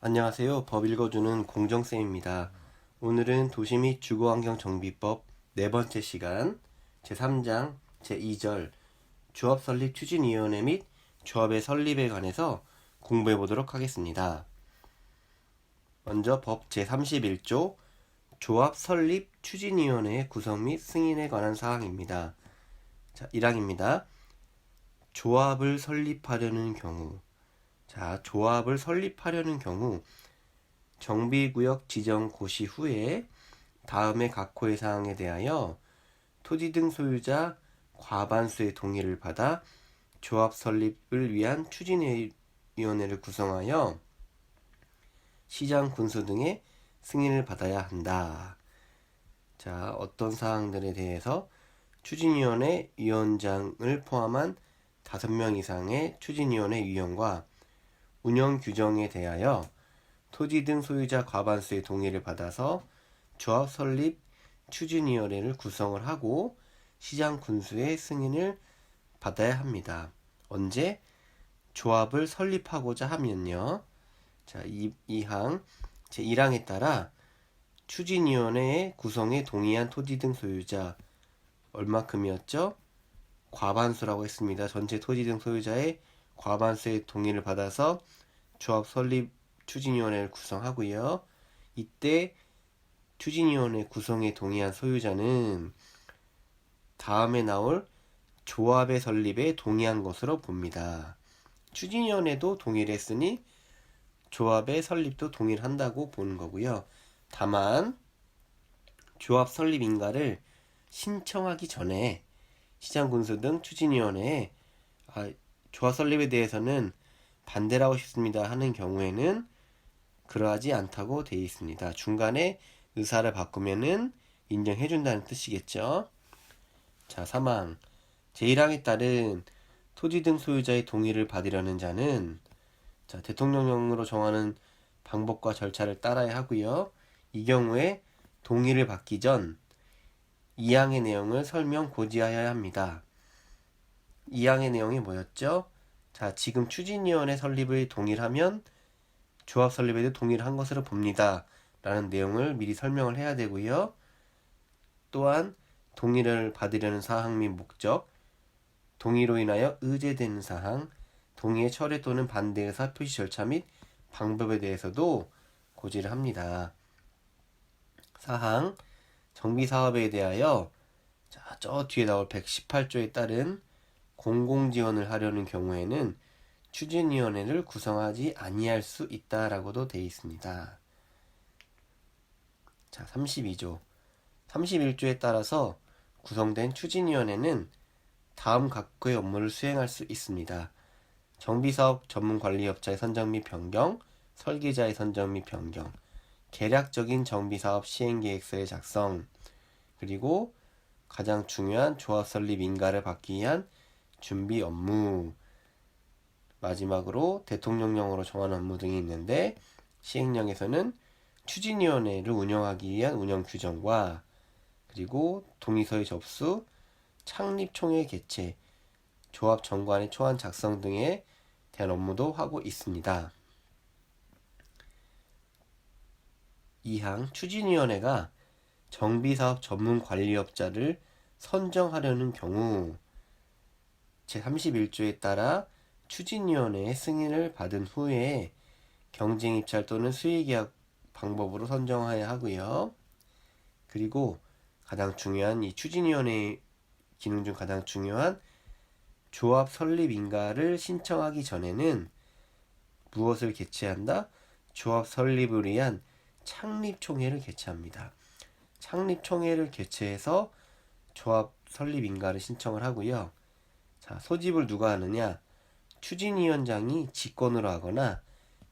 안녕하세요. 법 읽어주는 공정쌤입니다. 오늘은 도시 및 주거환경정비법 네 번째 시간 제3장 제2절 조합 설립 추진위원회 및 조합의 설립에 관해서 공부해 보도록 하겠습니다. 먼저 법 제31조 조합 설립 추진위원회의 구성 및 승인에 관한 사항입니다. 자, 1항입니다. 조합을 설립하려는 경우 조합을 설립하려는 경우 정비구역 지정 고시 후에 다음의 각호의 사항에 대하여 토지 등 소유자 과반수의 동의를 받아 조합 설립을 위한 추진위원회를 구성하여 시장 군수 등의 승인을 받아야 한다. 자, 어떤 사항들에 대해서 추진위원회 위원장을 포함한 5명 이상의 추진위원회 위원과 운영 규정에 대하여 토지 등 소유자 과반수의 동의를 받아서 조합 설립 추진위원회를 구성을 하고 시장 군수의 승인을 받아야 합니다. 언제? 조합을 설립하고자 하면요. 자, 2항 제1항에 따라 추진위원회의 구성에 동의한 토지 등 소유자 얼마큼이었죠? 과반수라고 했습니다. 전체 토지 등 소유자의 과반수의 동의를 받아서 조합 설립 추진위원회를 구성하고요. 이때 추진위원회 구성에 동의한 소유자는 다음에 나올 조합의 설립에 동의한 것으로 봅니다. 추진위원회도 동의를 했으니 조합의 설립도 동의를 한다고 보는 거고요. 다만 조합 설립 인가를 신청하기 전에 시장군수 등 추진위원회에 조합 설립에 대해서는 반대를 하고 싶습니다 하는 경우에는 그러하지 않다고 되어 있습니다. 중간에 의사를 바꾸면은 인정해준다는 뜻이겠죠. 자, 3항 제1항에 따른 토지 등 소유자의 동의를 받으려는 자는 대통령령으로 정하는 방법과 절차를 따라야 하고요. 이 경우에 동의를 받기 전 2항의 내용을 설명 고지하여야 합니다. 2항의 내용이 뭐였죠? 자, 지금 추진위원회 설립을 동의를 하면 조합 설립에도 동의를 한 것으로 봅니다. 라는 내용을 미리 설명을 해야 되고요. 또한 동의를 받으려는 사항 및 목적, 동의로 인하여 의제되는 사항, 동의의 철회 또는 반대 의사 표시 절차 및 방법에 대해서도 고지를 합니다. 4항 정비사업에 대하여 저 뒤에 나올 118조에 따른 공공지원을 하려는 경우에는 추진위원회를 구성하지 아니할 수 있다라고도 되어 있습니다. 자, 32조 31조에 따라서 구성된 추진위원회는 다음 각호의 업무를 수행할 수 있습니다. 정비사업 전문관리업자의 선정 및 변경, 설계자의 선정 및 변경, 계략적인 정비사업 시행계획서의 작성, 그리고 가장 중요한 조합 설립 인가를 받기 위한 준비 업무, 마지막으로 대통령령으로 정한 업무 등이 있는데 시행령에서는 추진위원회를 운영하기 위한 운영 규정과 그리고 동의서의 접수, 창립총회 개최, 조합 정관의 초안 작성 등에 대한 업무도 하고 있습니다. 2항 추진위원회가 정비사업 전문관리업자를 선정하려는 경우 제31조에 따라 추진위원회의 승인을 받은 후에 경쟁입찰 또는 수의계약 방법으로 선정해야 하고요. 그리고 가장 중요한 이 추진위원회 기능 중 가장 중요한 조합 설립 인가를 신청하기 전에는 무엇을 개최한다? 조합 설립을 위한 창립총회를 개최합니다. 창립총회를 개최해서 조합 설립 인가를 신청을 하고요. 자, 소집을 누가 하느냐? 추진위원장이 직권으로 하거나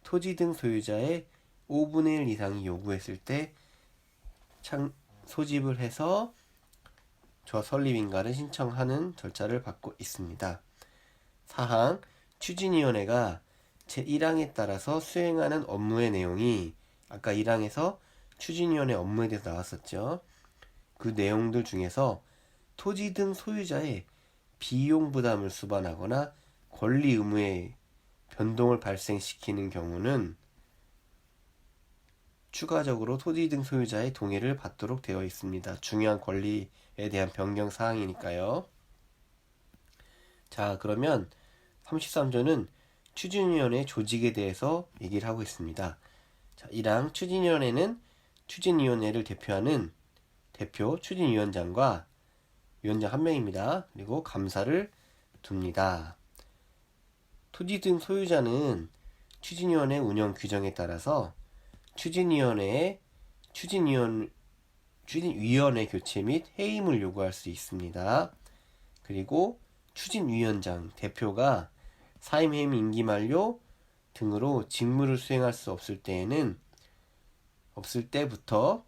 토지 등 소유자의 5분의 1 이상이 요구했을 때 소집을 해서 조합 설립 인가를 신청하는 절차를 받고 있습니다. 4항 추진위원회가 제1항에 따라서 수행하는 업무의 내용이 아까 1항에서 추진위원회 업무에 대해서 나왔었죠. 그 내용들 중에서 토지 등 소유자의 비용 부담을 수반하거나 권리 의무의 변동을 발생시키는 경우는 추가적으로 토지 등 소유자의 동의를 받도록 되어 있습니다. 중요한 권리에 대한 변경 사항이니까요. 자, 그러면 33조는 추진위원회 조직에 대해서 얘기를 하고 있습니다. 자, 1항 추진위원회는 추진위원회를 대표하는 대표 추진위원장과 위원장 1명입니다. 그리고 감사를 둡니다. 토지 등 소유자는 추진위원회 운영 규정에 따라서 추진위원회에 추진위원회 교체 및 해임을 요구할 수 있습니다. 그리고 추진위원장, 대표가 사임, 해임, 임기 만료 등으로 직무를 수행할 수 없을 때부터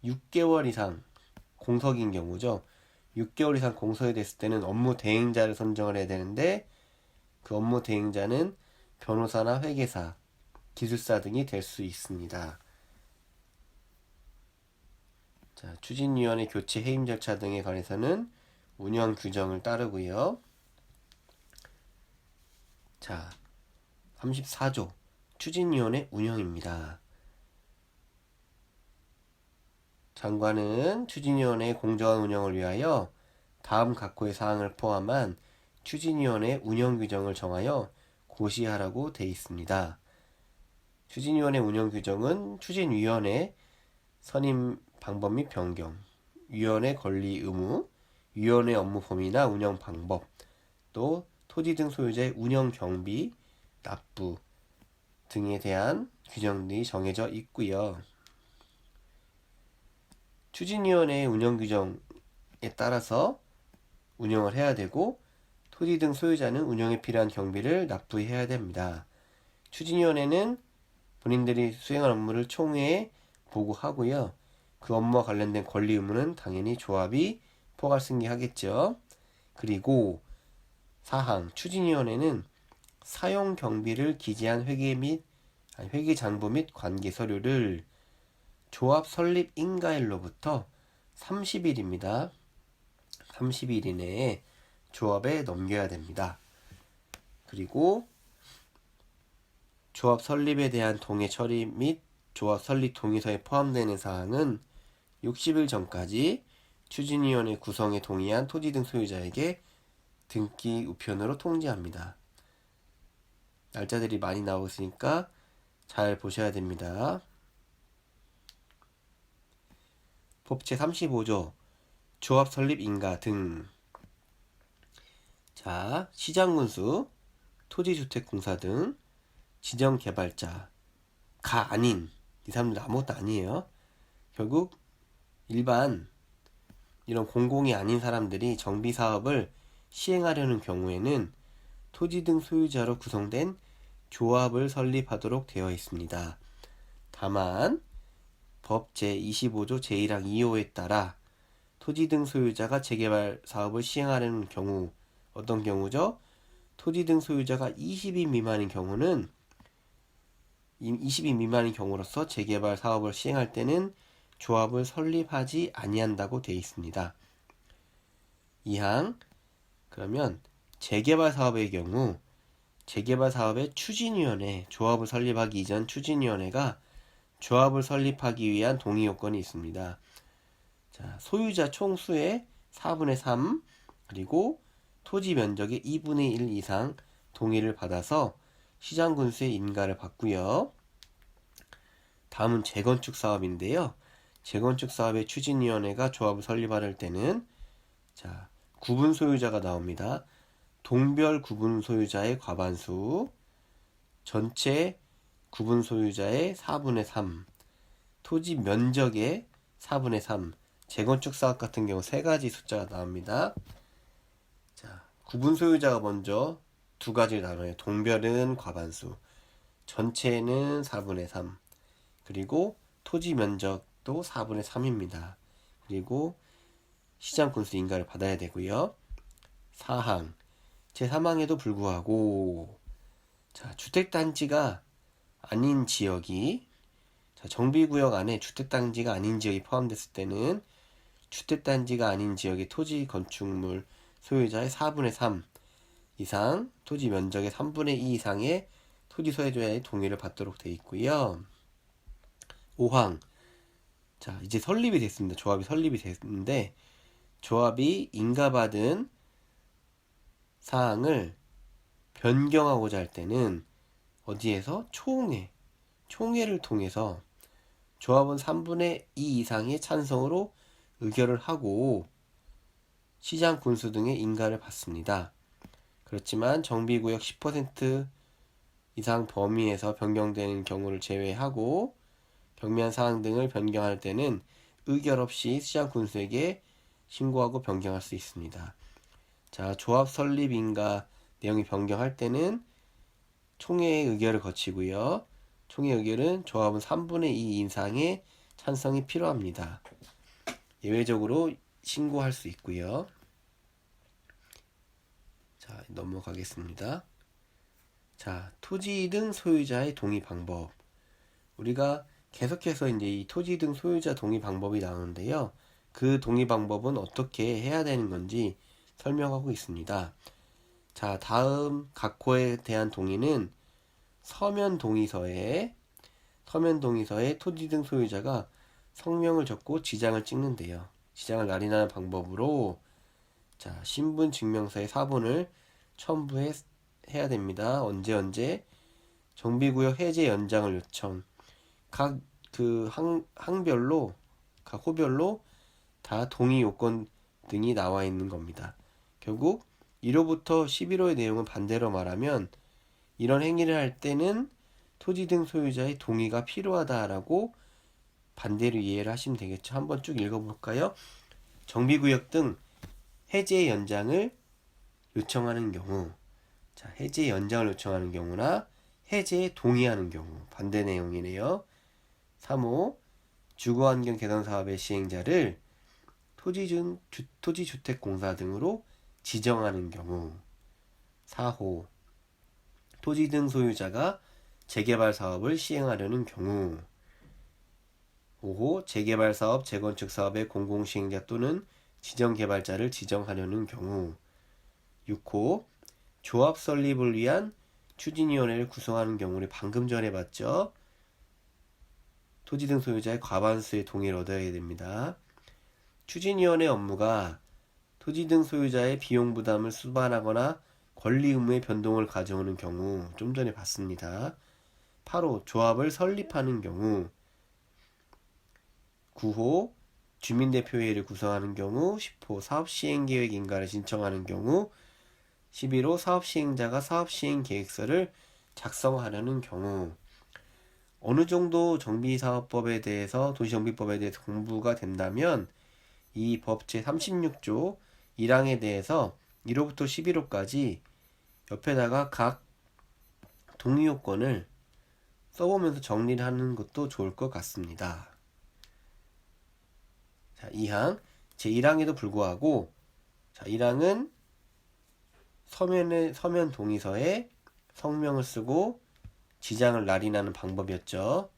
6개월 이상 공석인 경우죠. 6개월 이상 공석이 됐을 때는 업무 대행자를 선정을 해야 되는데 그 업무 대행자는 변호사나 회계사, 기술사 등이 될 수 있습니다. 자, 추진위원회 교체 해임 절차 등에 관해서는 운영 규정을 따르고요. 자, 34조 추진위원회 운영입니다. 장관은 추진위원회의 공정한 운영을 위하여 다음 각호의 사항을 포함한 추진위원회 운영 규정을 정하여 고시하라고 되어 있습니다. 추진위원회 운영 규정은 추진위원회 선임 방법 및 변경, 위원회 권리 의무, 위원회 업무 범위나 운영 방법, 또 토지 등 소유자의 운영 경비, 납부 등에 대한 규정들이 정해져 있고요. 추진위원회의 운영 규정에 따라서 운영을 해야 되고 토지 등 소유자는 운영에 필요한 경비를 납부해야 됩니다. 추진위원회는 본인들이 수행할 업무를 총회에 보고하고요. 그 업무와 관련된 권리 의무는 당연히 조합이 포괄 승계하겠죠. 그리고 4항 추진위원회는 사용 경비를 기재한 회계 장부 및 관계 서류를 조합 설립 인가일로부터 30일입니다. 30일 이내에 조합에 넘겨야 됩니다. 그리고 조합 설립에 대한 동의 처리 및 조합 설립 동의서에 포함되는 사항은 60일 전까지 추진위원회 구성에 동의한 토지 등 소유자에게 등기 우편으로 통지합니다. 날짜들이 많이 나오고 있으니까 잘 보셔야 됩니다. 법 제35조 조합 설립 인가 등. 자, 시장군수, 토지주택공사 등 지정개발자가 아닌 이 사람들 아무것도 아니에요. 결국 일반 이런 공공이 아닌 사람들이 정비사업을 시행하려는 경우에는 토지 등 소유자로 구성된 조합을 설립하도록 되어 있습니다. 다만 법 제25조 제1항 2호에 따라 토지 등 소유자가 재개발 사업을 시행하려는 경우, 어떤 경우죠? 토지 등 소유자가 20인 미만인 경우는 20인 미만인 경우로서 재개발 사업을 시행할 때는 조합을 설립하지 아니한다고 되어 있습니다. 2항 그러면 재개발 사업의 경우 재개발 사업의 추진위원회, 조합을 설립하기 이전 추진위원회가 조합을 설립하기 위한 동의 요건이 있습니다. 자, 소유자 총수의 4분의 3 그리고 토지 면적의 2분의 1 이상 동의를 받아서 시장군수의 인가를 받고요. 다음은 재건축 사업인데요. 재건축 사업의 추진위원회가 조합을 설립할 때는 자, 구분 소유자가 나옵니다. 동별 구분 소유자의 과반수, 전체 구분 소유자의 4분의 3, 토지 면적의 4분의 3, 재건축 사업 같은 경우 세 가지 숫자가 나옵니다. 자, 구분 소유자가 먼저 두 가지를 나눠요. 동별은 과반수, 전체는 4분의 3, 그리고 토지 면적도 4분의 3입니다. 그리고 시장군수 인가를 받아야 되고요. 4항 제3항에도 불구하고 자, 주택단지가 아닌 지역이 정비구역 안에 주택단지가 아닌 지역이 포함됐을 때는 주택단지가 아닌 지역의 토지 건축물 소유자의 4분의 3 이상 토지 면적의 3분의 2 이상의 토지 소유자의 동의를 받도록 되어 있고요. 5항. 자, 이제 설립이 됐습니다. 조합이 설립이 됐는데, 조합이 인가받은 사항을 변경하고자 할 때는 어디에서? 총회를 통해서 조합원 3분의 2 이상의 찬성으로 의결을 하고 시장 군수 등의 인가를 받습니다. 그렇지만 정비구역 10% 이상 범위에서 변경되는 경우를 제외하고 경미한 사항 등을 변경할 때는 의결 없이 시장 군수에게 신고하고 변경할 수 있습니다. 자, 조합 설립 인가 내용이 변경할 때는 총회의 의결을 거치고요. 총회 의결은 조합은 3분의 2 이상의 찬성이 필요합니다. 예외적으로 신고할 수 있고요. 자, 넘어가겠습니다. 자, 토지 등 소유자의 동의 방법. 우리가 계속해서 이제 이 토지 등 소유자 동의 방법이 나오는데요. 그 동의 방법은 어떻게 해야 되는 건지 설명하고 있습니다. 자, 다음 각호에 대한 동의는 서면 동의서에 토지 등 소유자가 성명을 적고 지장을 찍는데요. 지장을 날인하는 방법으로 자, 신분 증명서의 사본을 첨부해야 됩니다. 언제 정비구역 해제 연장을 요청. 각 항별로 각 호별로 다 동의 요건 등이 나와 있는 겁니다. 결국 1호부터 11호의 내용은 반대로 말하면 이런 행위를 할 때는 토지 등 소유자의 동의가 필요하다라고 반대로 이해를 하시면 되겠죠. 한번 쭉 읽어볼까요? 정비구역 등 해제 연장을 요청하는 경우, 자, 해제 연장을 요청하는 경우나 해제에 동의하는 경우 반대 내용이네요. 3호 주거환경 개선 사업의 시행자를 토지주택공사 등으로 지정하는 경우. 4호 토지 등 소유자가 재개발 사업을 시행하려는 경우. 5호 재개발 사업, 재건축 사업의 공공시행자 또는 지정개발자를 지정하려는 경우. 6호 조합 설립을 위한 추진위원회를 구성하는 경우를 방금 전에 봤죠. 토지 등 소유자의 과반수의 동의를 얻어야 됩니다. 추진위원회 업무가 토지 등 소유자의 비용 부담을 수반하거나 권리 의무의 변동을 가져오는 경우, 좀 전에 봤습니다. 8호 조합을 설립하는 경우. 9호 주민대표회의를 구성하는 경우. 10호 사업시행계획 인가를 신청하는 경우. 11호 사업시행자가 사업시행계획서를 작성하려는 경우. 어느 정도 정비사업법에 대해서, 도시정비법에 대해서 공부가 된다면 이 법 제36조 1항에 대해서 1호부터 11호까지 옆에다가 각 동의요건을 써보면서 정리를 하는 것도 좋을 것 같습니다. 자, 2항 제1항에도 불구하고, 자, 1항은 서면 동의서에 성명을 쓰고 지장을 날인하는 방법이었죠.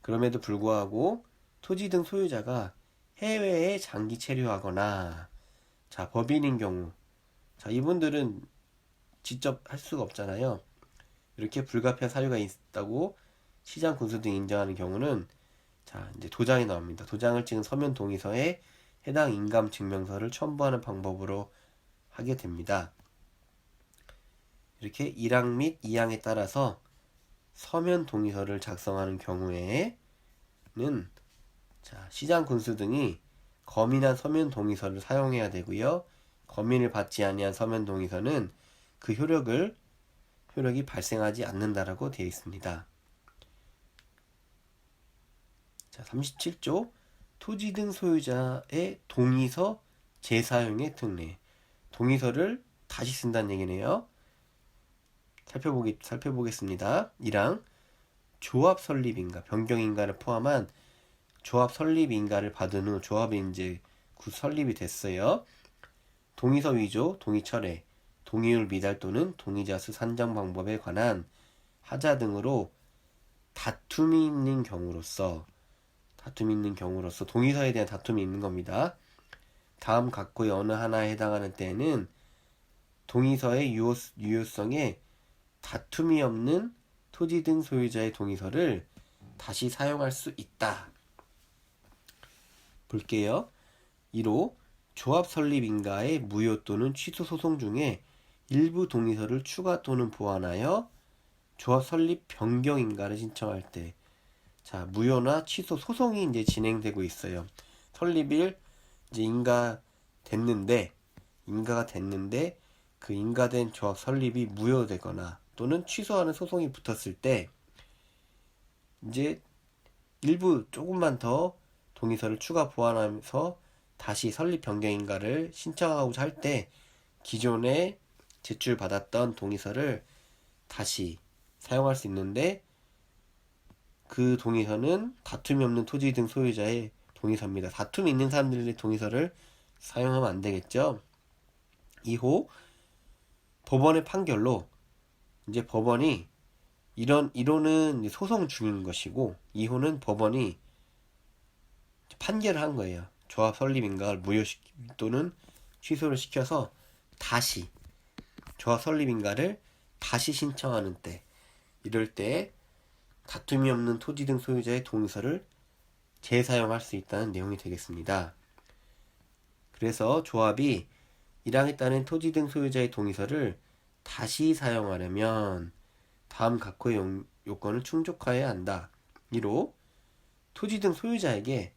그럼에도 불구하고 토지 등 소유자가 해외에 장기 체류하거나, 자, 법인인 경우, 자, 이분들은 직접 할 수가 없잖아요. 이렇게 불가피한 사유가 있다고 시장 군수 등 인정하는 경우는, 자, 이제 도장이 나옵니다. 도장을 찍은 서면 동의서에 해당 인감 증명서를 첨부하는 방법으로 하게 됩니다. 이렇게 1항 및 2항에 따라서 서면 동의서를 작성하는 경우에는, 자, 시장 군수 등이 검인한 서면 동의서를 사용해야 되고요. 검인을 받지 아니한 서면 동의서는 그 효력이 발생하지 않는다라고 되어 있습니다. 자, 37조 토지 등 소유자의 동의서 재사용의 특례. 동의서를 다시 쓴다는 얘기네요. 살펴보겠습니다. 1항 조합 설립인가, 변경인가를 포함한 조합 설립인가를 받은 후 조합이 이제 설립이 됐어요. 동의서 위조, 동의 철회, 동의율 미달 또는 동의자 수 산정 방법에 관한 하자 등으로 다툼이 있는 경우로서 동의서에 대한 다툼이 있는 겁니다. 다음 각호의 어느 하나에 해당하는 때에는 동의서의 유효성에 다툼이 없는 토지 등 소유자의 동의서를 다시 사용할 수 있다. 볼게요. 1호 조합 설립 인가의 무효 또는 취소 소송 중에 일부 동의서를 추가 또는 보완하여 조합 설립 변경 인가를 신청할 때, 자, 무효나 취소 소송이 이제 진행되고 있어요. 설립일 이제 인가가 됐는데 그 인가된 조합 설립이 무효되거나 또는 취소하는 소송이 붙었을 때 이제 일부 조금만 더 동의서를 추가 보완하면서 다시 설립 변경 인가를 신청하고자 할 때 기존에 제출받았던 동의서를 다시 사용할 수 있는데, 그 동의서는 다툼이 없는 토지 등 소유자의 동의서입니다. 다툼이 있는 사람들의 동의서를 사용하면 안 되겠죠. 2호 법원의 판결로, 이제 법원이 1호는 소송 중인 것이고 2호는 법원이 판결을 한 거예요. 조합 설립 인가를 또는 취소를 시켜서 다시 조합 설립 인가를 다시 신청하는 때, 이럴 때 다툼이 없는 토지 등 소유자의 동의서를 재사용할 수 있다는 내용이 되겠습니다. 그래서 조합이 1항에 따른 토지 등 소유자의 동의서를 다시 사용하려면 다음 각호의 요건을 충족하여야 한다. 1호 토지 등 소유자에게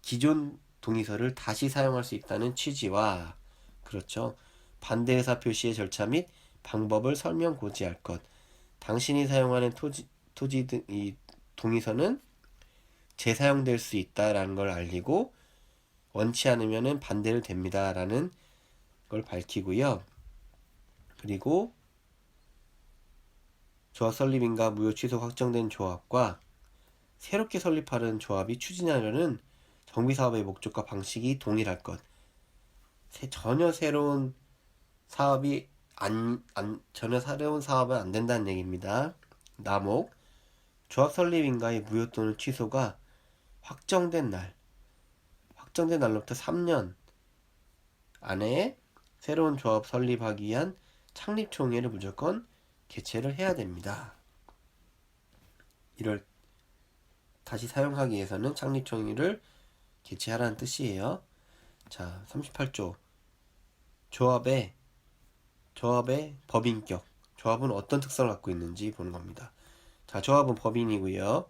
기존 동의서를 다시 사용할 수 있다는 취지와, 그렇죠, 반대 의사 표시의 절차 및 방법을 설명 고지할 것. 당신이 사용하는 토지 등 이 동의서는 재사용될 수 있다라는 걸 알리고 원치 않으면은 반대를 됩니다라는 걸 밝히고요. 그리고 조합 설립인가 무효 취소 확정된 조합과 새롭게 설립하려는 조합이 추진하려는 정비사업의 목적과 방식이 동일할 것. 전혀 새로운 사업은 안 된다는 얘기입니다. 나목 조합 설립인가의 무효 또는 취소가 확정된 날로부터 3년 안에 새로운 조합 설립하기 위한 창립총회를 무조건 개최를 해야 됩니다. 이를 다시 사용하기 위해서는 창립총회를 개최하라는 뜻이에요. 자, 38조 조합의 법인격. 조합은 어떤 특성을 갖고 있는지 보는 겁니다. 자, 조합은 법인이고요.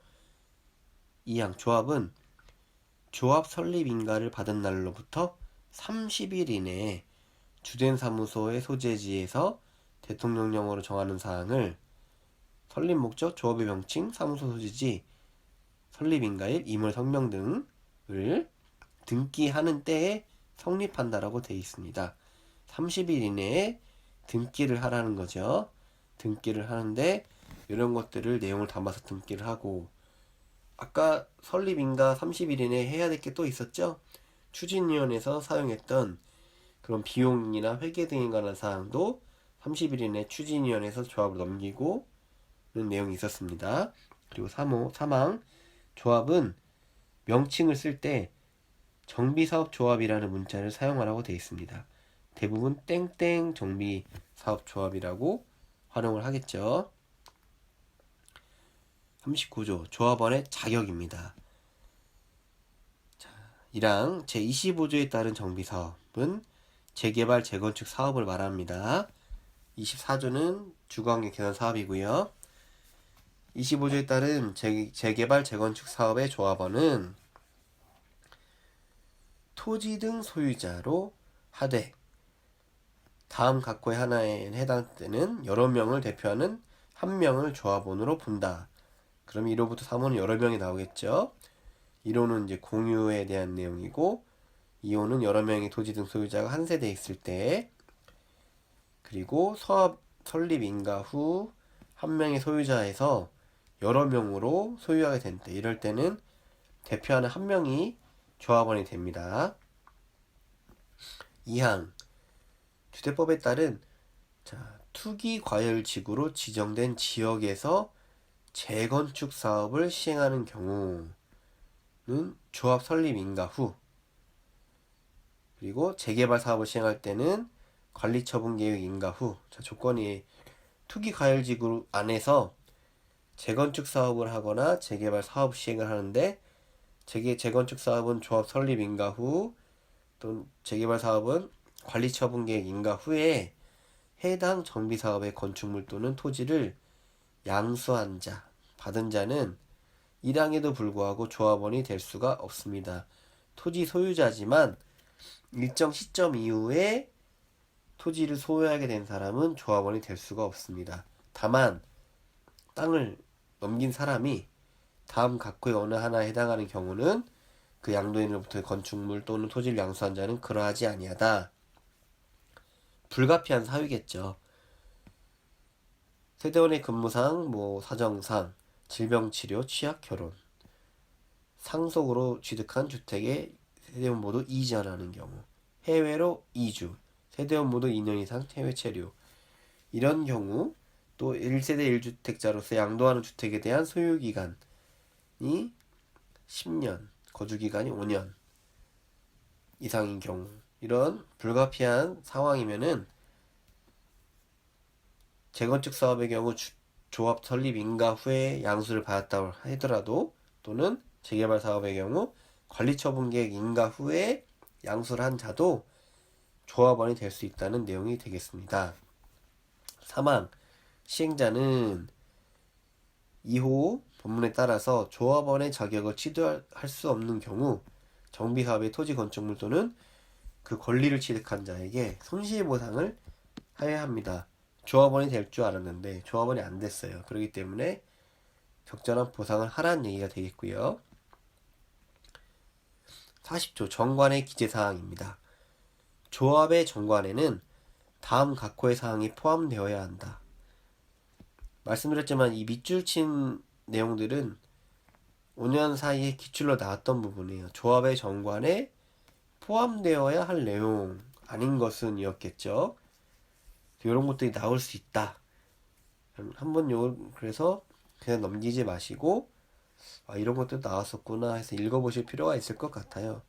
2항 조합은 조합 설립 인가를 받은 날로부터 30일 이내에 주된 사무소의 소재지에서 대통령령으로 정하는 사항을 설립 목적, 조합의 명칭, 사무소 소재지, 설립 인가일, 임월 성명 등을 등기하는 때에 성립한다라고 되어 있습니다. 30일 이내에 등기를 하라는 거죠. 등기를 하는데 이런 것들을 내용을 담아서 등기를 하고, 아까 설립인가 30일 이내에 해야 될 게 또 있었죠. 추진위원회에서 사용했던 그런 비용이나 회계 등에 관한 사항도 30일 이내 추진위원회에서 조합을 넘기고 는 내용이 있었습니다. 그리고 3항 조합은 명칭을 쓸 때 정비사업조합이라는 문자를 사용하라고 되어 있습니다. 대부분 땡땡 정비사업조합이라고 활용을 하겠죠. 39조 조합원의 자격입니다. 자, 1항 제25조에 따른 정비사업은 재개발, 재건축 사업을 말합니다. 24조는 주거환경 개선 사업이고요. 25조에 따른 재개발, 재건축 사업의 조합원은 토지 등 소유자로 하되 다음 각호의 하나에 해당되는 여러 명을 대표하는 한 명을 조합원으로 본다. 그럼 1호부터 3호는 여러 명이 나오겠죠. 1호는 이제 공유에 대한 내용이고 2호는 여러 명의 토지 등 소유자가 한 세대에 있을 때, 그리고 사업 설립 인가 후 한 명의 소유자에서 여러 명으로 소유하게 된 때, 이럴 때는 대표하는 한 명이 조합원이 됩니다. 2항 주택법에 따른 투기과열지구로 지정된 지역에서 재건축 사업을 시행하는 경우는 조합 설립 인가 후, 그리고 재개발 사업을 시행할 때는 관리처분 계획 인가 후. 자, 조건이 투기과열지구 안에서 재건축 사업을 하거나 재개발 사업 시행을 하는데 재건축 사업은 조합 설립 인가 후 또는 재개발 사업은 관리 처분 계획 인가 후에 해당 정비 사업의 건축물 또는 토지를 양수한 자, 받은 자는 이랑에도 불구하고 조합원이 될 수가 없습니다. 토지 소유자지만 일정 시점 이후에 토지를 소유하게 된 사람은 조합원이 될 수가 없습니다. 다만 땅을 넘긴 사람이 다음 각호의 어느 하나에 해당하는 경우는 그 양도인으로부터의 건축물 또는 토지를 양수한 자는 그러하지 아니하다. 불가피한 사유겠죠. 세대원의 근무상, 사정상, 질병치료, 취약, 결혼, 상속으로 취득한 주택에 세대원 모두 이전하는 경우, 해외로 이주, 세대원 모두 2년 이상 해외 체류, 이런 경우 또 1세대 1주택자로서 양도하는 주택에 대한 소유기간이 10년, 거주기간이 5년 이상인 경우, 이런 불가피한 상황이면은 재건축 사업의 경우 조합 설립 인가 후에 양수를 받았다고 하더라도 또는 재개발 사업의 경우 관리 처분 계획 인가 후에 양수를 한 자도 조합원이 될 수 있다는 내용이 되겠습니다. 사망, 시행자는 2호 본문에 따라서 조합원의 자격을 취득할 수 없는 경우 정비사업의 토지 건축물 또는 그 권리를 취득한 자에게 손실보상을 해야 합니다. 조합원이 될 줄 알았는데 조합원이 안 됐어요. 그렇기 때문에 적절한 보상을 하라는 얘기가 되겠고요. 40조 정관의 기재사항입니다. 조합의 정관에는 다음 각호의 사항이 포함되어야 한다. 말씀드렸지만 이 밑줄 친 내용들은 5년 사이에 기출로 나왔던 부분이에요. 조합의 정관에 포함되어야 할 내용 아닌 것은 이었겠죠. 이런 것들이 나올 수 있다. 한번 그래서 그냥 넘기지 마시고 이런 것도 나왔었구나 해서 읽어보실 필요가 있을 것 같아요.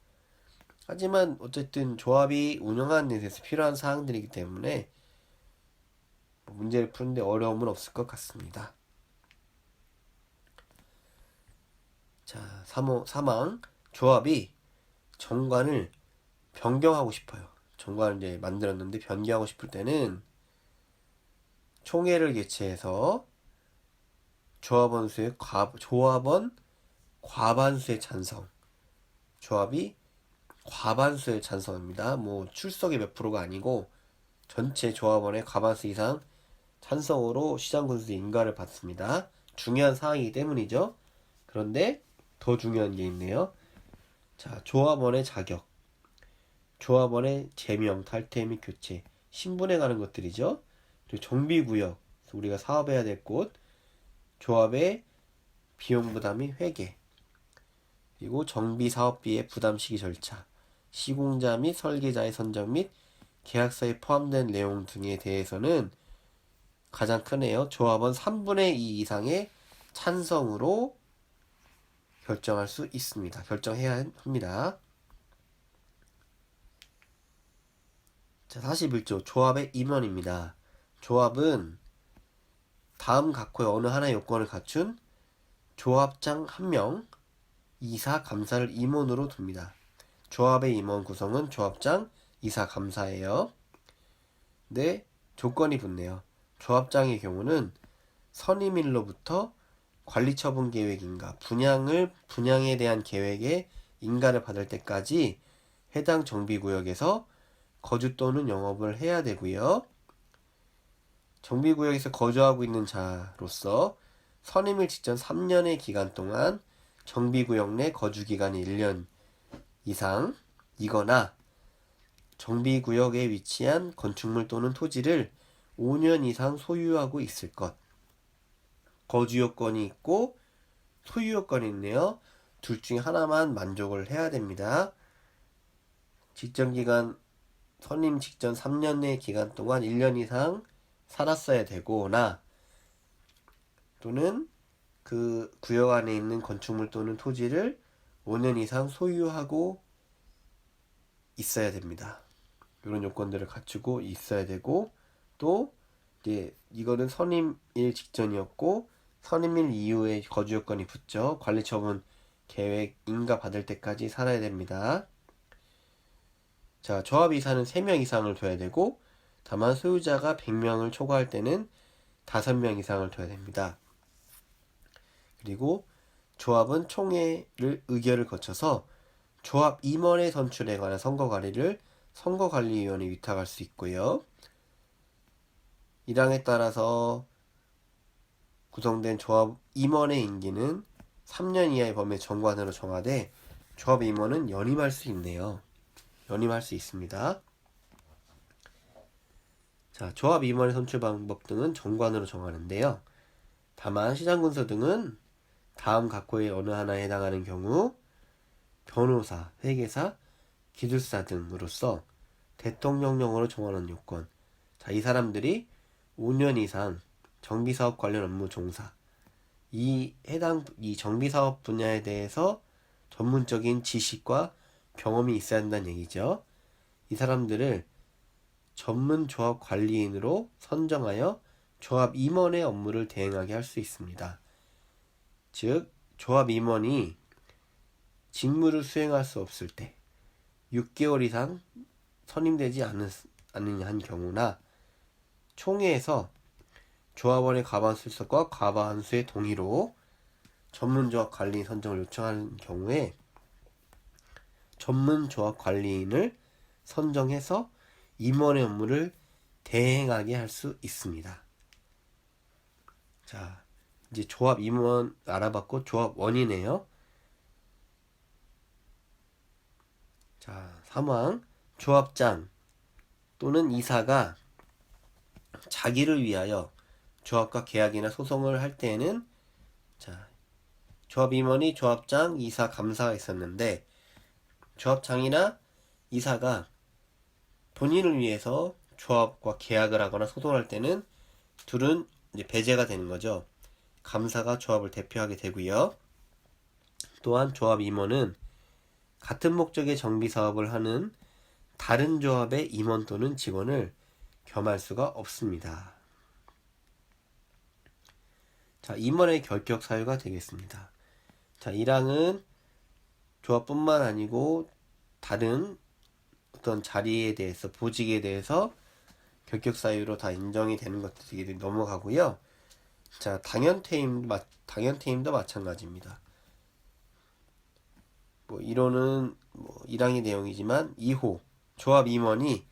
하지만 어쨌든 조합이 운영하는 데 대해서 필요한 사항들이기 때문에 문제를 푸는데 어려움은 없을 것 같습니다. 자, 사망. 조합이 정관을 변경하고 싶어요. 정관을 이제 만들었는데 변경하고 싶을 때는 총회를 개최해서 조합원 과반수의 찬성. 조합이 과반수의 찬성입니다. 출석이 몇 프로가 아니고 전체 조합원의 과반수 이상 찬성으로 시장군수 인가를 받습니다. 중요한 사항이기 때문이죠. 그런데 더 중요한 게 있네요. 자, 조합원의 자격, 조합원의 제명, 탈퇴 및 교체, 신분해가는 것들이죠. 그리고 정비구역, 우리가 사업해야 될 곳, 조합의 비용 부담 및 회계, 그리고 정비 사업비의 부담 시기 절차, 시공자 및 설계자의 선정 및 계약서에 포함된 내용 등에 대해서는 가장 크네요. 조합원 3분의 2 이상의 찬성으로 결정할 수 있습니다. 결정해야 합니다. 자, 41조 조합의 임원입니다. 조합은 다음 각호의 어느 하나의 요건을 갖춘 조합장 1명, 이사, 감사를 임원으로 둡니다. 조합의 임원 구성은 조합장, 이사, 감사예요. 네, 조건이 붙네요. 조합장의 경우는 선임일로부터 관리처분 계획인가, 분양에 대한 계획에 인가를 받을 때까지 해당 정비구역에서 거주 또는 영업을 해야 되고요. 정비구역에서 거주하고 있는 자로서 선임일 직전 3년의 기간 동안 정비구역 내 거주기간이 1년 이상이거나 정비구역에 위치한 건축물 또는 토지를 5년 이상 소유하고 있을 것. 거주 요건이 있고 소유 요건이 있네요. 둘 중에 하나만 만족을 해야 됩니다. 직전기간 선임 직전 3년 내 기간 동안 1년 이상 살았어야 되거나 또는 그 구역 안에 있는 건축물 또는 토지를 5년 이상 소유하고 있어야 됩니다. 이런 요건들을 갖추고 있어야 되고 또 이제 이거는 선임일 직전이었고 선임일 이후에 거주 요건이 붙죠. 관리처분 계획 인가 받을 때까지 살아야 됩니다. 자, 조합 이사는 3명 이상을 둬야 되고, 다만 소유자가 100명을 초과할 때는 5명 이상을 둬야 됩니다. 그리고 조합은 총회를 의결을 거쳐서 조합 임원의 선출에 관한 선거관리를 선거관리위원회에 위탁할 수 있고요. 1항에 따라서 구성된 조합 임원의 임기는 3년 이하의 범위의 정관으로 정하되 조합 임원은 연임할 수 있네요. 연임할 수 있습니다. 자, 조합 임원의 선출 방법 등은 정관으로 정하는데요. 다만 시장군수 등은 다음 각호의 어느 하나에 해당하는 경우 변호사, 회계사, 기술사 등으로서 대통령령으로 정하는 요건. 자, 이 사람들이 5년 이상 정비사업 관련 업무 종사. 이 정비사업 분야에 대해서 전문적인 지식과 경험이 있어야 한다는 얘기죠. 이 사람들을 전문 조합 관리인으로 선정하여 조합 임원의 업무를 대행하게 할 수 있습니다. 즉, 조합 임원이 직무를 수행할 수 없을 때 6개월 이상 선임되지 않은 한 경우나 총회에서 조합원의 과반 출석과 과반수의 동의로 전문조합 관리인 선정을 요청하는 경우에 전문조합 관리인을 선정해서 임원의 업무를 대행하게 할 수 있습니다. 자, 이제 조합 임원 알아봤고 조합원이네요. 자, 3항 조합장 또는 이사가 자기를 위하여 조합과 계약이나 소송을 할 때에는 자, 조합 임원이 조합장, 이사, 감사가 있었는데 조합장이나 이사가 본인을 위해서 조합과 계약을 하거나 소송을 할 때는 둘은 이제 배제가 되는 거죠. 감사가 조합을 대표하게 되고요. 또한 조합 임원은 같은 목적의 정비 사업을 하는 다른 조합의 임원 또는 직원을 겸할 수가 없습니다. 자, 임원의 결격 사유가 되겠습니다. 자, 1항은 조합뿐만 아니고 다른 어떤 자리에 대해서, 보직에 대해서 결격 사유로 다 인정이 되는 것들이 넘어가고요. 자, 당연퇴임도 마찬가지입니다. 뭐 1호는 1항의 내용이지만 2호 조합 임원이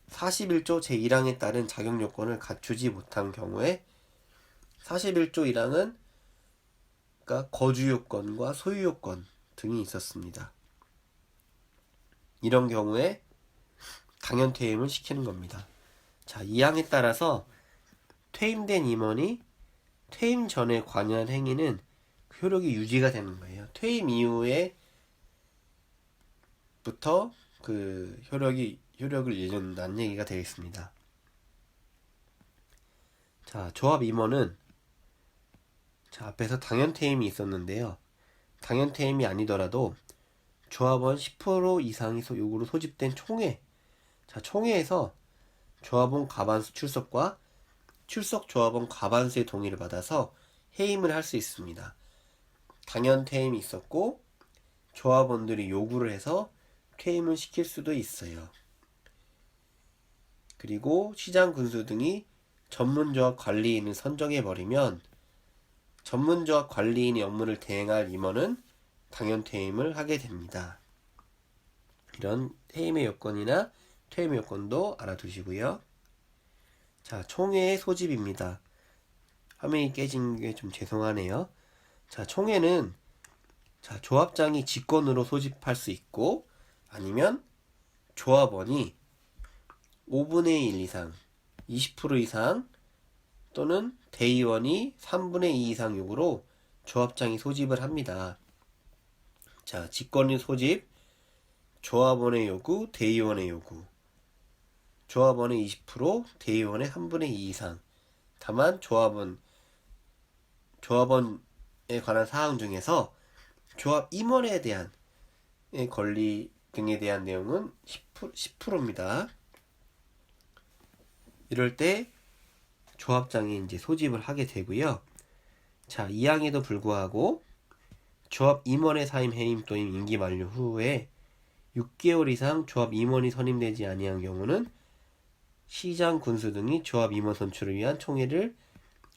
41조 제1항에 따른 자격 요건을 갖추지 못한 경우에 41조 1항은 그러니까 거주 요건과 소유 요건 등이 있었습니다. 이런 경우에 당연퇴임을 시키는 겁니다. 자, 2항에 따라서 퇴임된 임원이 퇴임 전에 관여한 행위는 그 효력이 유지가 되는 거예요. 퇴임 이후에부터 그 효력을 잃는다는 얘기가 되겠습니다. 자, 조합 임원은 자, 앞에서 당연퇴임이 있었는데요. 당연퇴임이 아니더라도 조합원 10% 이상이 요구로 소집된 총회. 자, 총회에서 조합원 과반수 출석과 출석 조합원 과반수의 동의를 받아서 해임을 할 수 있습니다. 당연퇴임이 있었고 조합원들이 요구를 해서 퇴임을 시킬 수도 있어요. 그리고 시장 군수 등이 전문조합 관리인을 선정해버리면 전문조합 관리인의 업무를 대행할 임원은 당연퇴임을 하게 됩니다. 이런 해임의 요건이나 퇴임의 요건도 알아두시고요. 자, 총회의 소집입니다. 화면이 깨진 게 좀 죄송하네요. 자, 총회는 자, 조합장이 직권으로 소집할 수 있고 아니면 조합원이 5분의 1 이상, 20% 이상 또는 대의원이 3분의 2 이상 요구로 조합장이 소집을 합니다. 자, 직권의 소집, 조합원의 요구, 대의원의 요구. 조합원의 20%, 대의원의 3분의 2 이상. 다만 조합원에 관한 사항 중에서 조합 임원에 대한 권리 등에 대한 내용은 10%입니다. 이럴 때 조합장이 이제 소집을 하게 되고요. 자, 이항에도 불구하고 조합 임원의 사임 해임 또는 임기 만료 후에 6개월 이상 조합 임원이 선임되지 아니한 경우는 시장 군수 등이 조합 임원 선출을 위한 총회를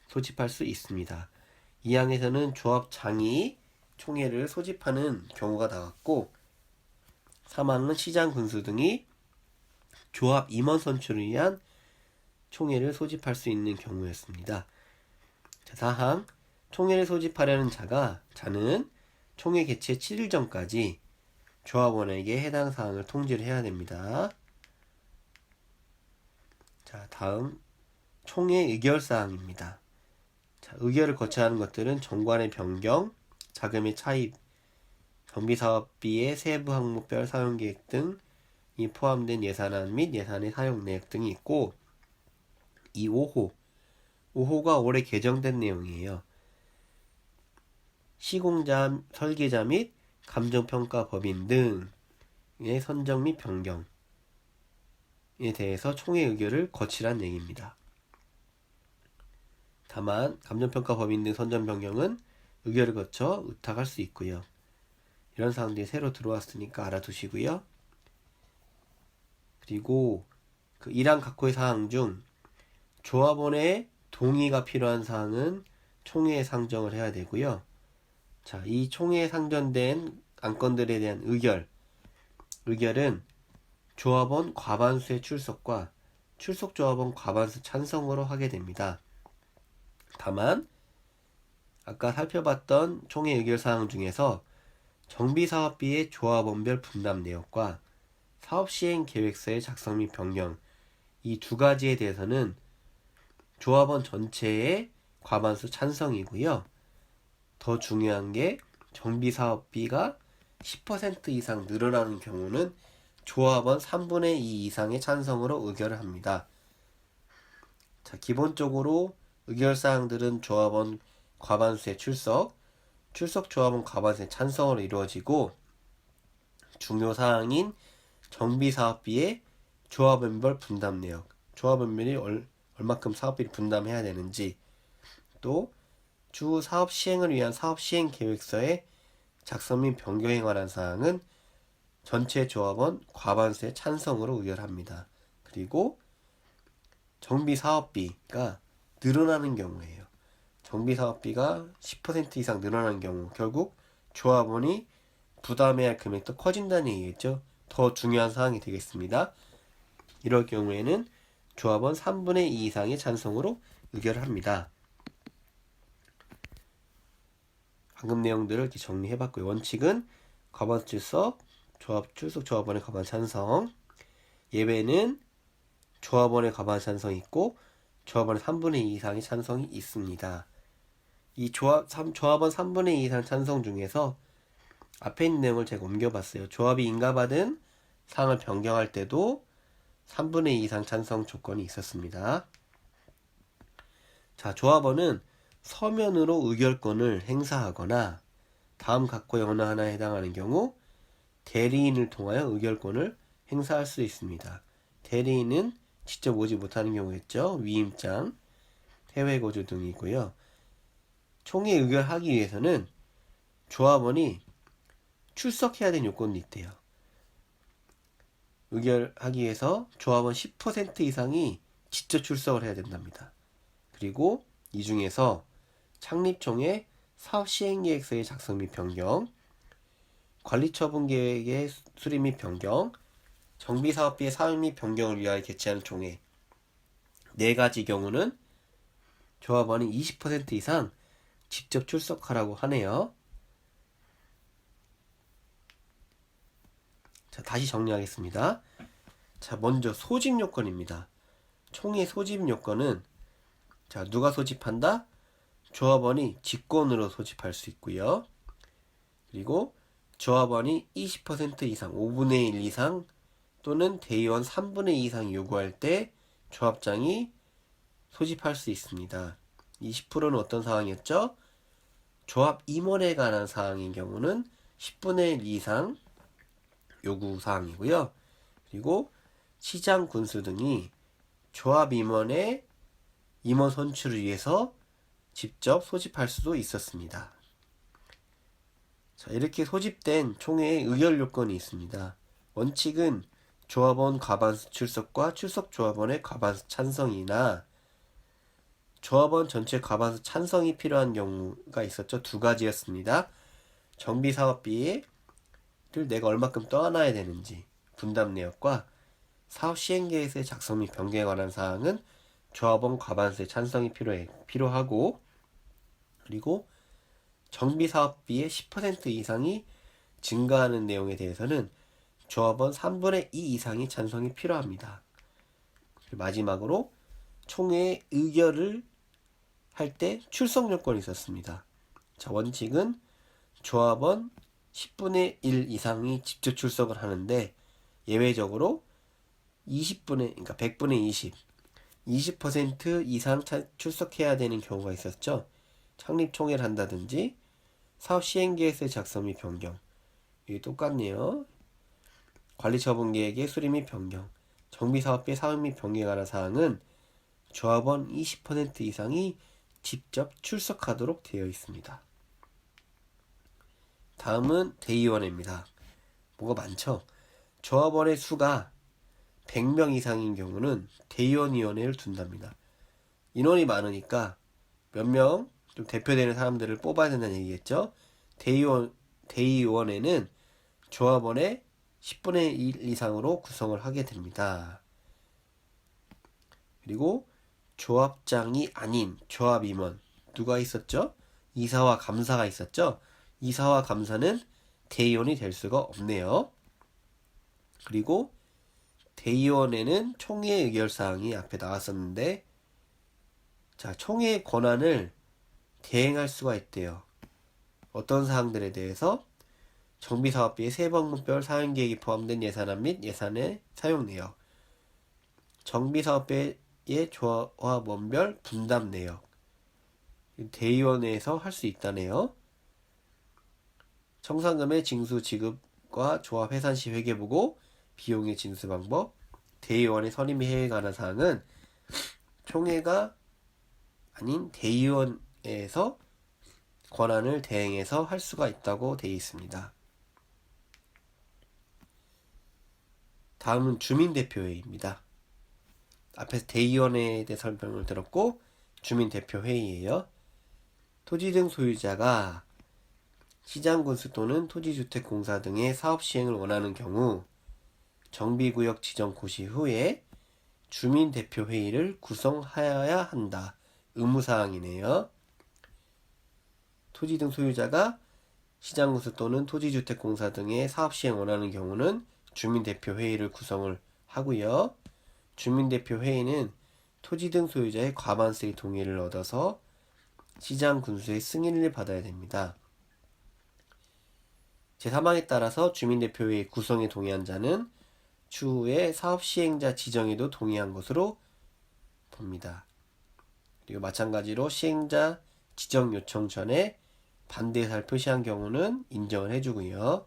소집할 수 있습니다. 이 항에서는 조합장이 총회를 소집하는 경우가 나왔고, 3항은 시장 군수 등이 조합 임원 선출을 위한 총회를 소집할 수 있는 경우였습니다. 자, 4항 총회를 소집하려는 자는 총회 개최 7일 전까지 조합원에게 해당 사항을 통지를 해야 됩니다. 자, 다음 총회 의결 사항입니다. 자, 의결을 거쳐야 하는 것들은 정관의 변경, 자금의 차입, 정비사업비의 세부 항목별 사용계획 등이 포함된 예산안 및 예산의 사용 내역 등이 있고, 이 5호가 올해 개정된 내용이에요. 시공자, 설계자 및 감정평가 법인 등의 선정 및 변경에 대해서 총회 의결을 거치란 얘기입니다. 다만 감정평가 법인 등 선정 변경은 의결을 거쳐 의탁할 수 있고요. 이런 사항들이 새로 들어왔으니까 알아두시고요. 그리고 그 1항 각호의 사항 중 조합원의 동의가 필요한 사항은 총회에 상정을 해야 되고요. 자, 이 총회에 상정된 안건들에 대한 의결은 조합원 과반수의 출석과 출석 조합원 과반수 찬성으로 하게 됩니다. 다만 아까 살펴봤던 총회 의결 사항 중에서 정비사업비의 조합원별 분담 내역과 사업시행 계획서의 작성 및 변경, 이 두 가지에 대해서는 조합원 전체의 과반수 찬성이고요. 더 중요한 게 정비사업비가 10% 이상 늘어나는 경우는 조합원 3분의 2 이상의 찬성으로 의결을 합니다. 자, 기본적으로 의결사항들은 조합원 과반수의 출석 조합원 과반수의 찬성으로 이루어지고, 중요사항인 정비사업비의 조합원별 분담 내역, 조합원별이 얼마큼 사업비를 분담해야 되는지, 또 주 사업 시행을 위한 사업 시행 계획서의 작성 및 변경에 관한 사항은 전체 조합원 과반수의 찬성으로 의결합니다. 그리고 정비사업비가 늘어나는 경우에요. 정비사업비가 10% 이상 늘어나는 경우, 결국 조합원이 부담해야 할 금액도 커진다는 얘기겠죠. 더 중요한 사항이 되겠습니다. 이럴 경우에는 조합원 3분의 2 이상의 찬성으로 의결을 합니다. 방금 내용들을 이렇게 정리해봤고요. 원칙은 과반수 출석, 출석 조합원의 과반수 찬성, 예외는 조합원의 과반수 찬성이 있고 조합원의 3분의 2 이상의 찬성이 있습니다. 이 조합원 3분의 2 이상 찬성 중에서 앞에 있는 내용을 제가 옮겨봤어요. 조합이 인가받은 사항을 변경할 때도 3분의 2 이상 찬성 조건이 있었습니다. 자, 조합원은 서면으로 의결권을 행사하거나 다음 각호의 어느 하나에 해당하는 경우 대리인을 통하여 의결권을 행사할 수 있습니다. 대리인은 직접 오지 못하는 경우겠죠. 위임장, 해외 거주 등이고요. 총회 의결하기 위해서는 조합원이 출석해야 되는 요건이 있대요. 의결하기 위해서 조합원 10% 이상이 직접 출석을 해야 된답니다. 그리고 이 중에서 창립총회 사업시행계획서의 작성 및 변경, 관리처분계획의 수립 및 변경, 정비사업비의 사용 및 변경을 위하여 개최하는 총회, 4가지 경우는 조합원이 20% 이상 직접 출석하라고 하네요. 자, 다시 정리하겠습니다. 자, 먼저 소집 요건입니다. 총회 소집 요건은, 자, 누가 소집한다? 조합원이 직권으로 소집할 수 있고요. 그리고 조합원이 20% 이상, 5분의 1 이상 또는 대의원 3분의 2 이상 요구할 때 조합장이 소집할 수 있습니다. 20%는 어떤 상황이었죠? 조합 임원에 관한 사항인 경우는 10분의 1 이상 요구 사항이고요. 그리고 시장 군수 등이 조합 임원의 임원 선출을 위해서 직접 소집할 수도 있었습니다. 자, 이렇게 소집된 총회의 의결 요건이 있습니다. 원칙은 조합원 과반수 출석과 출석 조합원의 과반수 찬성이나 조합원 전체 과반수 찬성이 필요한 경우가 있었죠. 두 가지였습니다. 정비사업비를 내가 얼마큼 떠안아야 되는지 분담 내역과 사업 시행계획서의 작성 및 변경에 관한 사항은 조합원 과반수의 찬성이 필요하고, 그리고 정비사업비의 10% 이상이 증가하는 내용에 대해서는 조합원 3분의 2 이상이 찬성이 필요합니다. 마지막으로 총회의 의결을 할 때 출석 요건이 있었습니다. 자, 원칙은 조합원 10분의 1 이상이 직접 출석을 하는데, 예외적으로 그러니까 100분의 20% 이상 출석해야 되는 경우가 있었죠. 창립총회를 한다든지 사업 시행계획서의 작성 및 변경, 이게 똑같네요. 관리처분계획의 수립 및 변경, 정비사업비 사업 및 변경에 관한 사항은 조합원 20% 이상이 직접 출석하도록 되어 있습니다. 다음은 대의원회입니다. 뭐가 많죠? 조합원의 수가 100명 이상인 경우는 대의원위원회를 둔답니다. 인원이 많으니까 몇 명 좀 대표되는 사람들을 뽑아야 된다는 얘기겠죠. 대의원회는 조합원의 10분의 1 이상으로 구성을 하게 됩니다. 그리고 조합장이 아닌 조합임원 누가 있었죠? 이사와 감사가 있었죠. 이사와 감사는 대의원이 될 수가 없네요. 그리고 대의원에는 총회의 의결사항이 앞에 나왔었는데, 자, 총회의 권한을 대행할 수가 있대요. 어떤 사항들에 대해서? 정비사업비의 세부항목별 사용계획이 포함된 예산안 및 예산의 사용 내역, 정비사업비의 조합원별 분담 내역, 대의원회에서 할 수 있다네요. 청산금의 징수 지급과 조합 해산 시 회계보고, 비용의 징수 방법, 대의원의 선임 및 해외에 관한 사항은 총회가 아닌 대의원에서 권한을 대행해서 할 수가 있다고 되어 있습니다. 다음은 주민대표회의입니다. 앞에서 대의원회에 대해 설명을 들었고, 주민대표회의예요. 토지 등 소유자가 시장군수 또는 토지주택공사 등의 사업 시행을 원하는 경우 정비구역 지정 고시 후에 주민대표회의를 구성하여야 한다. 의무사항이네요. 토지 등 소유자가 시장군수 또는 토지주택공사 등의 사업 시행 원하는 경우는 주민대표회의를 구성을 하고요. 주민대표회의는 토지 등 소유자의 과반수의 동의를 얻어서 시장군수의 승인을 받아야 됩니다. 제3항에 따라서 주민대표회의 구성에 동의한 자는 추후에 사업시행자 지정에도 동의한 것으로 봅니다. 그리고 마찬가지로 시행자 지정 요청 전에 반대 의사를 표시한 경우는 인정을 해주고요.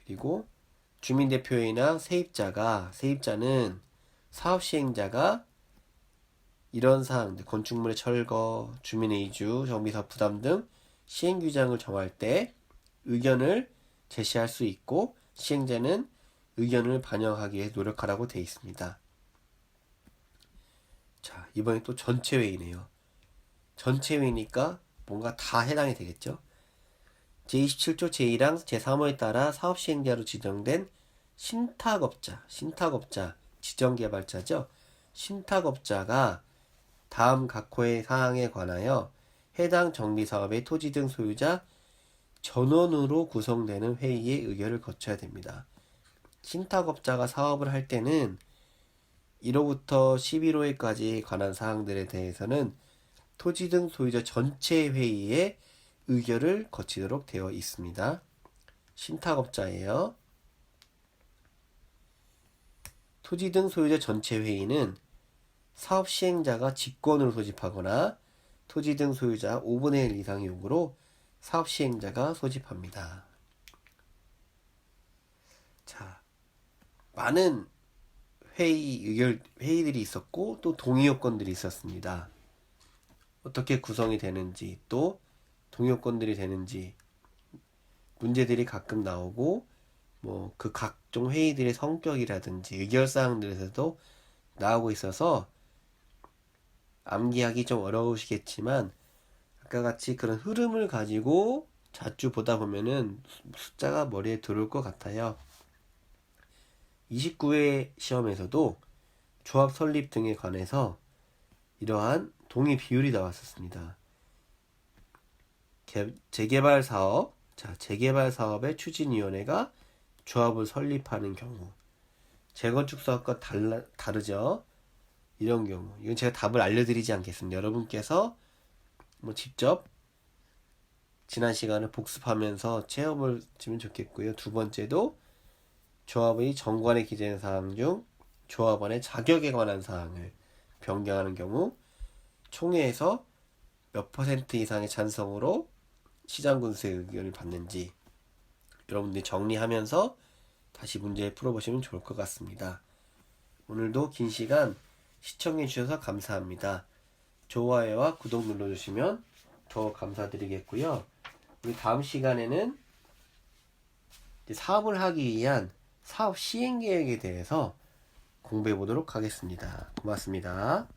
그리고 주민대표회의나 세입자는 사업시행자가 이런 사항들, 건축물의 철거, 주민의 이주, 정비사업 부담 등 시행규정을 정할 때 의견을 제시할 수 있고, 시행자는 의견을 반영하기 위해 노력하라고 되어 있습니다. 자, 이번에 또 전체회의네요. 전체회의니까 뭔가 다 해당이 되겠죠. 제27조 제1항 제3호에 따라 사업시행자로 지정된 신탁업자, 지정개발자죠. 신탁업자가 다음 각 호의 사항에 관하여 해당 정비사업의 토지 등 소유자 전원으로 구성되는 회의의 의결을 거쳐야 됩니다. 신탁업자가 사업을 할 때는 1호부터 11호에까지 관한 사항들에 대해서는 토지 등 소유자 전체 회의의 의결을 거치도록 되어 있습니다. 신탁업자예요. 토지 등 소유자 전체 회의는 사업 시행자가 직권으로 소집하거나 토지 등 소유자 5분의 1 이상의 요구로 사업 시행자가 소집합니다. 자, 많은 회의들이 있었고 또 동의 요건들이 있었습니다. 어떻게 구성이 되는지 또 동의 요건들이 되는지 문제들이 가끔 나오고 뭐 그 각종 회의들의 성격이라든지 의결사항들에서도 나오고 있어서 암기하기 좀 어려우시겠지만 아까 같이 그런 흐름을 가지고 자주 보다 보면은 숫자가 머리에 들어올 것 같아요. 29회 시험에서도 조합 설립 등에 관해서 이러한 동의 비율이 나왔었습니다. 재개발 사업, 재개발 사업의 추진위원회가 조합을 설립하는 경우, 재건축 사업과 다르죠. 이런 경우, 이건 제가 답을 알려드리지 않겠습니다. 여러분께서 뭐 직접 지난 시간을 복습하면서 체험을 주면 좋겠고요. 두 번째도 조합의 정관에 기재된 사항 중 조합원의 자격에 관한 사항을 변경하는 경우 총회에서 몇 퍼센트 이상의 찬성으로 시장군수의 의견을 받는지 여러분들이 정리하면서 다시 문제 풀어보시면 좋을 것 같습니다. 오늘도 긴 시간 시청해주셔서 감사합니다. 좋아요와 구독 눌러주시면 더 감사드리겠고요. 우리 다음 시간에는 사업을 하기 위한 사업 시행 계획에 대해서 공부해 보도록 하겠습니다. 고맙습니다.